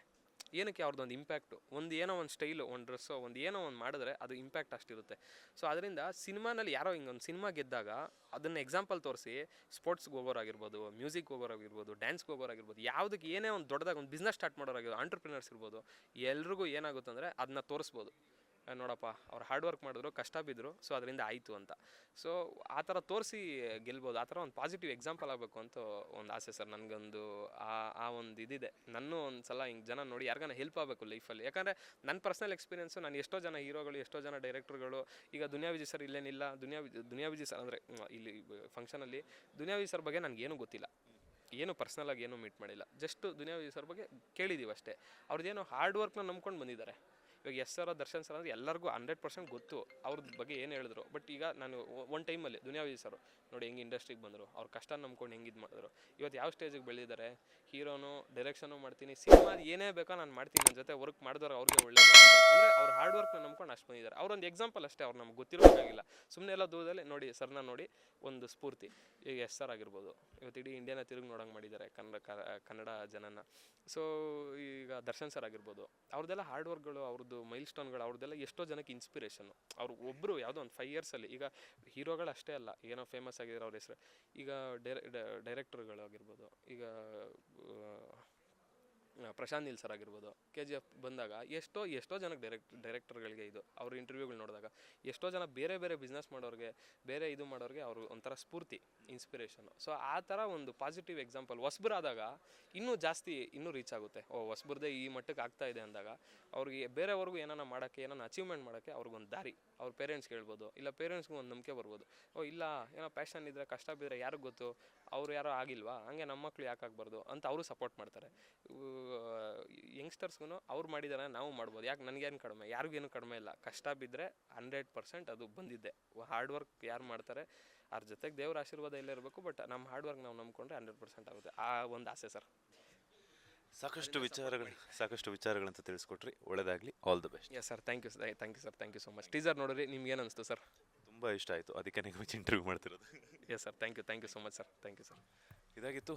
ಏನಕ್ಕೆ? ಅವ್ರದ್ದೊಂದು ಇಂಪ್ಯಾಕ್ಟು, ಏನೋ ಒಂದು ಸ್ಟೈಲು, ಒಂದು ಡ್ರೆಸ್ಸೋ, ಏನೋ ಒಂದು ಮಾಡಿದ್ರೆ ಅದು ಇಂಪ್ಯಾಕ್ಟ್ ಅಷ್ಟಿರುತ್ತೆ. ಸೊ ಅದರಿಂದ ಸಿನಿಮಾನಲ್ಲಿ ಯಾರೋ ಹಿಂಗೊಂದು ಸಿನಿಮಾ ಗೆದ್ದಾಗ ಅದನ್ನು ಎಕ್ಸಾಂಪಲ್ ತೋರಿಸಿ ಸ್ಪೋರ್ಟ್ಸ್ಗೆ ಹೋಗೋರಾಗಿರ್ಬೋದು, ಮ್ಯೂಸಿಕ್ ಹೋಗೋರಾಗಿರ್ಬೋದು, ಡ್ಯಾನ್ಸ್ಗೆ ಹೋಗೋರಾಗಿರ್ಬೋದು, ಯಾವುದಕ್ಕೆ ಏನೇ ಒಂದು ದೊಡ್ಡದಾಗಿ ಒಂದು ಬಿಸ್ನೆಸ್ ಸ್ಟಾರ್ಟ್ ಮಾಡೋರಾಗಿರ್ಬೋದು, ಆಂಟ್ರಪ್ರಿನರ್ಸ್ ಇರ್ಬೋದು, ಎಲ್ರಿಗೂ ಏನಾಗುತ್ತೆ ಅಂದರೆ ಅದನ್ನ ತೋರಿಸ್ಬೋದು. ನೋಡಪ್ಪ ಅವ್ರು ಹಾರ್ಡ್ ವರ್ಕ್ ಮಾಡಿದ್ರು, ಕಷ್ಟ ಬಿದ್ದರು, ಸೊ ಅದರಿಂದ ಆಯಿತು ಅಂತ. ಸೊ ಆ ಥರ ತೋರಿಸಿ ಗೆಲ್ಬೋದು. ಆ ಥರ ಒಂದು ಪಾಸಿಟಿವ್ ಎಕ್ಸಾಂಪಲ್ ಆಗಬೇಕು ಅಂತ ಒಂದು ಆಸೆ ಸರ್ ನನಗೊಂದು. ಆ ಒಂದು ಇದಿದೆ. ನಾನು ಒಂದು ಸಲ ಹಿಂಗೆ ಜನ ನೋಡಿ ಯಾರಿಗಾನ ಹೆಲ್ಪ್ ಆಗಬೇಕು ಲೈಫಲ್ಲಿ. ಯಾಕಂದರೆ ನನ್ನ ಪರ್ಸ್ನಲ್ ಎಕ್ಸ್ಪೀರಿಯೆನ್ಸು, ನಾನು ಎಷ್ಟೋ ಜನ ಹೀರೋಗಳು, ಎಷ್ಟೋ ಜನ ಡೈರೆಕ್ಟ್ರುಗಳು, ಈಗ ದುನಿಯಾ ವಿಜಯ್ ಸರ್ ಇಲ್ಲೇನಿಲ್ಲ, ದುನಿಯಾ ವಿಜಯ್ ಸರ್ ಅಂದರೆ ಇಲ್ಲಿ ಫಂಕ್ಷನಲ್ಲಿ ದುನಿಯಾ ವಿಜಯ್ ಸರ್ ಬಗ್ಗೆ ನನಗೇನು ಗೊತ್ತಿಲ್ಲ, ಏನು ಪರ್ಸ್ನಲಾಗಿ ಏನೂ ಮೀಟ್ ಮಾಡಿಲ್ಲ. ಜಸ್ಟ್ ದುನಿಯಾ ವಿಜಯ್ ಸರ್ ಬಗ್ಗೆ ಕೇಳಿದ್ದೀವಿ ಅಷ್ಟೇ. ಅವ್ರದ್ದೇನೋ ಹಾರ್ಡ್ ವರ್ಕ್ನ ನಂಬ್ಕೊಂಡು ಬಂದಿದ್ದಾರೆ. ಇವಾಗ ಎಸ್ ಸರ್, ದರ್ಶನ್ ಸರ್ ಅಂದರೆ ಎಲ್ಲರಿಗೂ 100% ಗೊತ್ತು ಅವ್ರದ್ದು ಬಗ್ಗೆ ಏನು ಹೇಳಿದ್ರು. ಬಟ್ ಈಗ ನಾನು ಒಂದು ಟೈಮಲ್ಲಿ ದುನಿಯಾ ವಿಜಯ್ ಸರ್ ನೋಡಿ ಹೆಂಗೆ ಇಂಡಸ್ಟ್ರಿಗೆ ಬಂದರು, ಅವ್ರ ಕಷ್ಟ ನಂಬ್ಕೊಂಡು ಹೆಂಗೆ ಇದು ಮಾಡಿದ್ರು, ಇವತ್ತು ಯಾವ ಸ್ಟೇಜಿಗೆ ಬೆಳೆದಿದ್ದಾರೆ. ಹೀರೋನು, ಡೈರೆಕ್ಷನು ಮಾಡ್ತೀನಿ, ಸಿನಿಮಾ ಏನೇ ಬೇಕೋ ನಾನು ಮಾಡ್ತೀನಿ, ನನ್ನ ಜೊತೆ ವರ್ಕ್ ಮಾಡಿದವ್ರು ಅವ್ರಿಗೆ ಒಳ್ಳೇದು ಅಂದರೆ ಅವ್ರ ಹಾರ್ಡ್ ವರ್ಕ್ನ ನಂಬ್ಕೊಂಡು ಅಷ್ಟು ಬಂದಿದ್ದಾರೆ. ಅವ್ರೊಂದು ಎಕ್ಸಾಂಪಲ್ ಅಷ್ಟೇ, ಅವ್ರು ನಮ್ಗೆ ಗೊತ್ತಿರಬೇಕಾಗಿಲ್ಲ. ಸುಮ್ಮನೆ ಎಲ್ಲ ದೂರದಲ್ಲಿ ನೋಡಿ ಸರ್ನ ನೋಡಿ ಒಂದು ಸ್ಫೂರ್ತಿ. ಈಗ ಎಸ್ ಸರ್ ಆಗಿರ್ಬೋದು, ಇವತ್ತು ಇಡೀ ಇಂಡಿಯಾನ ತಿರುಗಿ ನೋಡೋಂಗೆ ಮಾಡಿದ್ದಾರೆ ಕನ್ನಡ ಜನನ. ಸೊ ಈಗ ದರ್ಶನ್ ಸರ್ ಆಗಿರ್ಬೋದು, ಅವ್ರದ್ದೆಲ್ಲ ಹಾರ್ಡ್ ವರ್ಕ್ಗಳು, ಅವ್ರದ್ದು ಮೈಲ್ ಸ್ಟೋನ್ಗಳು, ಅವ್ರದ್ದೆಲ್ಲ ಎಷ್ಟೋ ಜನಕ್ಕೆ ಇನ್ಸ್ಪಿರೇಷನ್ನು. ಅವ್ರು ಒಬ್ಬರು ಯಾವುದೋ ಒಂದು 5 yearsಲ್ಲಿ ಈಗ ಹೀರೋಗಳು ಅಷ್ಟೇ ಅಲ್ಲ, ಏನೋ ಫೇಮಸ್ ಆಗಿರೋ ಅವ್ರ ಹೆಸರು, ಈಗ ಡೈರೆಕ್ಟರ್ಗಳಾಗಿರ್ಬೋದು, ಈಗ ಪ್ರಶಾಂತ್ ನೀಲ್ ಸರ್ ಆಗಿರ್ಬೋದು, KGF ಬಂದಾಗ ಎಷ್ಟೋ ಜನಕ್ಕೆ ಡೈರೆಕ್ಟರ್ಗಳಿಗೆ ಇದು ಅವ್ರ ಇಂಟರ್ವ್ಯೂಗಳು ನೋಡಿದಾಗ ಎಷ್ಟೋ ಜನ ಬೇರೆ ಬಿಸ್ನೆಸ್ ಮಾಡೋರಿಗೆ, ಬೇರೆ ಇದು ಮಾಡೋರಿಗೆ ಅವರು ಒಂಥರ ಸ್ಫೂರ್ತಿ, ಇನ್ಸ್ಪಿರೇಷನು. ಸೊ ಆ ಥರ ಒಂದು ಪಾಸಿಟಿವ್ ಎಕ್ಸಾಂಪಲ್ ಹೊಸಬರಾದಾಗ ಇನ್ನೂ ರೀಚ್ ಆಗುತ್ತೆ. ಹೊಸಬ್ರದೇ ಈ ಮಟ್ಟಕ್ಕೆ ಆಗ್ತಾ ಇದೆ ಅಂದಾಗ ಅವ್ರಿಗೆ ಬೇರೆಯವ್ರಿಗೂ ಏನಾನ ಮಾಡೋಕ್ಕೆ, ಏನಾನ ಅಚೀವ್ಮೆಂಟ್ ಮಾಡೋಕ್ಕೆ ಅವ್ರಿಗೊಂದು ದಾರಿ. ಅವ್ರ ಪೇರೆಂಟ್ಸ್ಗೆ ಹೇಳ್ಬೋದು, ಇಲ್ಲ ಪೇರೆಂಟ್ಸ್ಗೂ ಒಂದು ನಂಬಿಕೆ ಬರ್ಬೋದು. ಇಲ್ಲ ಏನೋ ಪ್ಯಾಷನ್ ಇದ್ದರೆ, ಕಷ್ಟ ಬಿದ್ದರೆ ಯಾರಿಗೆ ಗೊತ್ತು, ಅವ್ರು ಯಾರೋ ಆಗಿಲ್ವಾ, ಹಂಗೆ ನಮ್ಮ ಮಕ್ಕಳು ಯಾಕೆ ಆಗಬಾರ್ದು ಅಂತ ಅವರು ಸಪೋರ್ಟ್ ಮಾಡ್ತಾರೆ. ಯಂಗ್ಸ್ಟರ್ಸ್ಗೂ ಅವ್ರು ಮಾಡಿದ್ದಾರೆ, ನಾವು ಮಾಡ್ಬೋದು. ಯಾಕೆ ನನಗೇನು ಕಡಿಮೆ, ಯಾರಿಗೇನು ಕಡಿಮೆ ಇಲ್ಲ. ಕಷ್ಟ ಬಿದ್ದರೆ 100% ಅದು ಬಂದಿದ್ದೆ. ಹಾರ್ಡ್ ವರ್ಕ್ ಯಾರು ಮಾಡ್ತಾರೆ ಅದ್ರ ಜೊತೆಗೆ ದೇವ್ರ ಆಶೀರ್ವಾದ ಇಲ್ಲೇ ಇರಬೇಕು. ಬಟ್ ನಮ್ಮ ಹಾರ್ಡ್ ವರ್ಕ್ ನಾವು ನಂಬ್ಕೊಂಡ್ರೆ 100% ಆಗುತ್ತೆ. ಆ ಒಂದು ಆಸೆ ಸರ್. ಸಾಕಷ್ಟು ವಿಚಾರಗಳಂತ ತಿಳಿಸ್ಕೊಟ್ರಿ. ಒಳ್ಳೆದಾಗಲಿ. All the best. Yes sir, thank you sir, thank you so much. Teaser ನೋಡಿರಿ, ನಿಮ್ಗೆ ಏನು ಅನಿಸ್ತು ಸರ್? ತುಂಬ ಇಷ್ಟ ಆಯಿತು, ಅದಕ್ಕೆ ನಿಮಗೆ ಇಂಟರ್ವ್ಯೂ ಮಾಡ್ತಿರೋದು. Yes sir, thank you so much sir, thank you sir. ಇದಾಗಿತ್ತು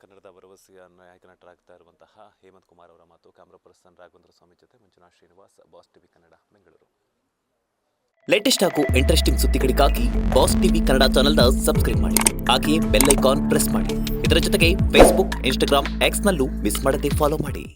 ಕನ್ನಡದ ಭರವಸೆಯ ನಾಯಕ ನಟರಾಗ್ತಾ ಇರುವಂತಹ ಹೇಮಂತ್ ಕುಮಾರ್ ಅವರ ಮಾತು. ಕ್ಯಾಮ್ರಾ ಪರ್ಸನ್ ರಾಘವೇಂದ್ರ ಸ್ವಾಮಿ ಜೊತೆ Manjunath Srinivas, boss TV Kannada, Bengaluru. Latest ಹಾಗೂ ಇಂಟ್ರೆಸ್ಟಿಂಗ್ ಸುದ್ದಿಗಳಿಗಾಗಿ ಬಾಸ್ ಟಿವಿ ಕನ್ನಡ ಚಾನೆಲ್ನ ಸಬ್ಸ್ಕ್ರೈಬ್ ಮಾಡಿ. ಹಾಗೆಯೇ ಬೆಲ್ ಐಕಾನ್ ಪ್ರೆಸ್ ಮಾಡಿ. ಇದರ ಜೊತೆಗೆ ಫೇಸ್ಬುಕ್, ಇನ್ಸ್ಟಾಗ್ರಾಮ್, ಎಕ್ಸ್ನಲ್ಲೂ ಮಿಸ್ ಮಾಡದೆ ಫಾಲೋ ಮಾಡಿ.